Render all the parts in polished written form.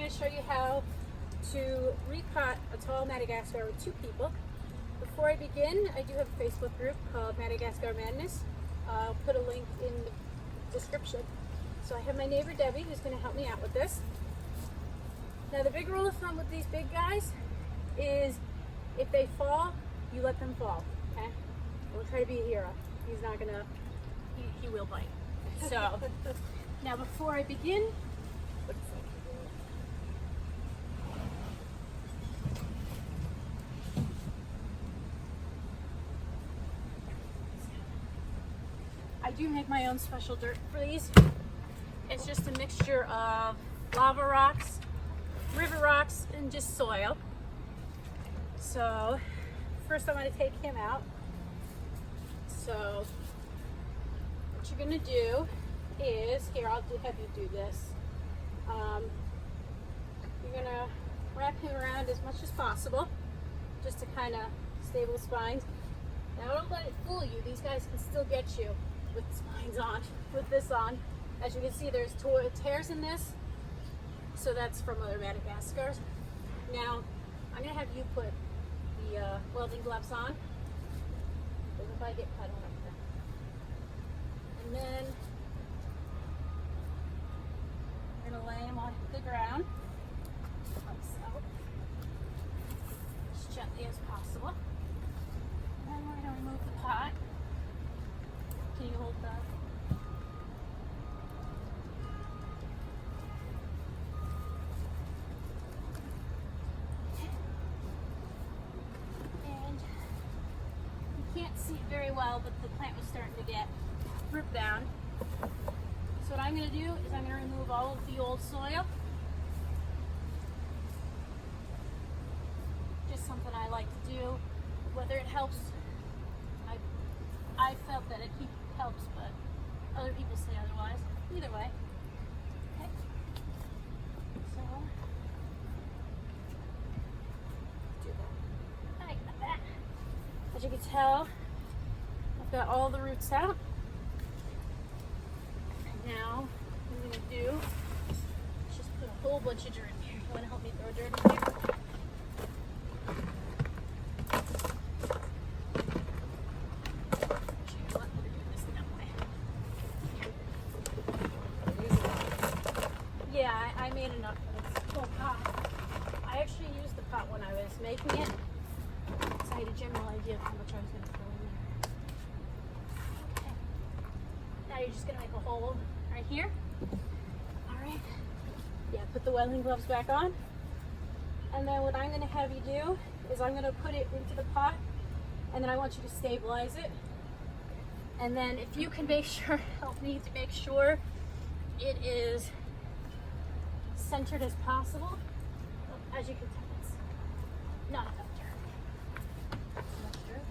to show you how to repot a tall Madagascar with 2 people. Before I begin, I do have a Facebook group called Madagascar Madness. I'll put a link in the description. So I have my neighbor Debbie who's going to help me out with this. Now the big rule of thumb with these big guys is if they fall, you let them fall, okay? Don't try to be a hero. He's not gonna, he will bite. So, now before I begin, I do make my own special dirt for these. It's just a mixture of lava rocks, river rocks, and just soil. So, first I'm going to take him out. So, what you're going to do is, here I'll have you do this. You're going to wrap him around as much as possible, just to kind of stable the spines. Now don't let it fool you, these guys can still get you with the spines on, with this on. As you can see, there's tears in this, so that's from other Madagascars. Now, I'm going to have you put the welding gloves on, because if I get cut on like that. And then we're going to lay him on the ground, like so, as gently as possible. And then we're going to remove the pot. Can you hold the... Can't see it very well, but the plant was starting to get ripped down. So what I'm going to do is I'm going to remove all of the old soil. Just something I like to do. Whether it helps, I felt that it helps, but other people say otherwise. Either way. Okay. So do that. I got that. As you can tell, I've got all the roots out. And now, what I'm going to do is just put a whole bunch of dirt in here. You want to help me throw dirt in here? Yeah, I made enough for this whole pot. I actually used the pot when I was making it. So I had a general idea of how much I was going to throw in there. Okay. Now you're just going to make a hole right here. Alright. Yeah, put the welding gloves back on. And then what I'm going to have you do is I'm going to put it into the pot. And then I want you to stabilize it. And then if you can make sure, help me to make sure it is centered as possible. As you can tell, it's not enough dirt.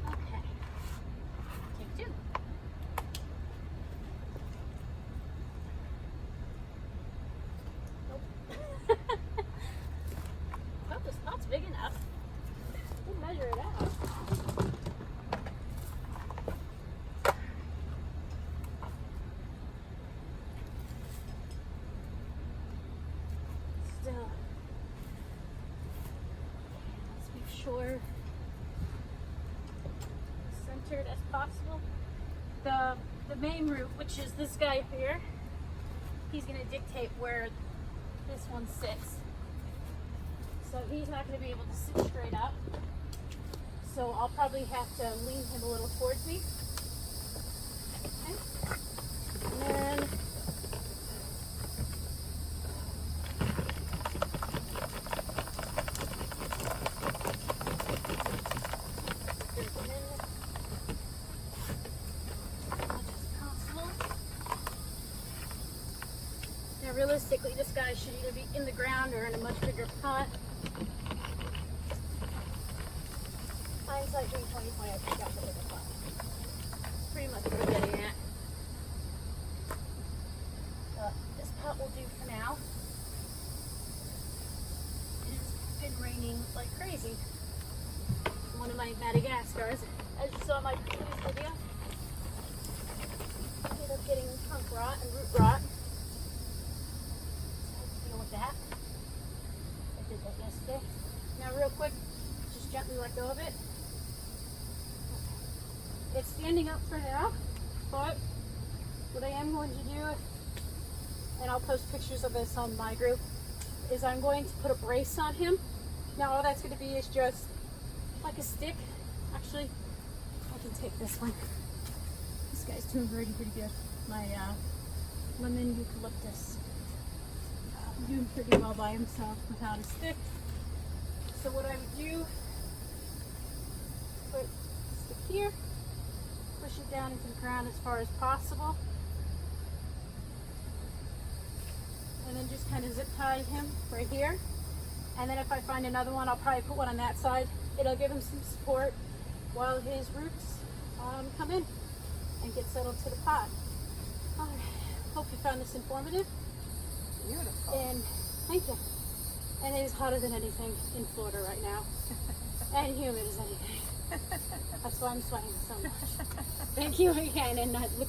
Okay. Take 2. Nope. Well, this pot's big enough. We'll measure it out. Let's make sure centered as possible. The main root, which is this guy here, he's going to dictate where this one sits. So he's not going to be able to sit straight up. So I'll probably have to lean him a little towards me. Okay. And then realistically, this guy should either be in the ground or in a much bigger pot. Hindsight being 2020, I think that's a bigger pot. Pretty much what we're getting at. This pot will do for now. It's been raining like crazy. One of my Madagascars, as you saw in my previous video. It's standing up for now, but what I am going to do, and I'll post pictures of this on my group, is I'm going to put a brace on him. Now all that's going to be is just like a stick. Actually, I can take this one. This guy's doing pretty good. My lemon eucalyptus doing pretty well by himself without a stick. So what I would do, put a stick here, push it down into the ground as far as possible, and then just kind of zip tie him right here. And then if I find another one, I'll probably put one on that side. It'll give him some support while his roots come in and get settled to the pot. Hope you found this informative. Beautiful. And thank you. And it is hotter than anything in Florida right now. And humid as anything. That's why I'm sweating so much. Thank you again, and I look forward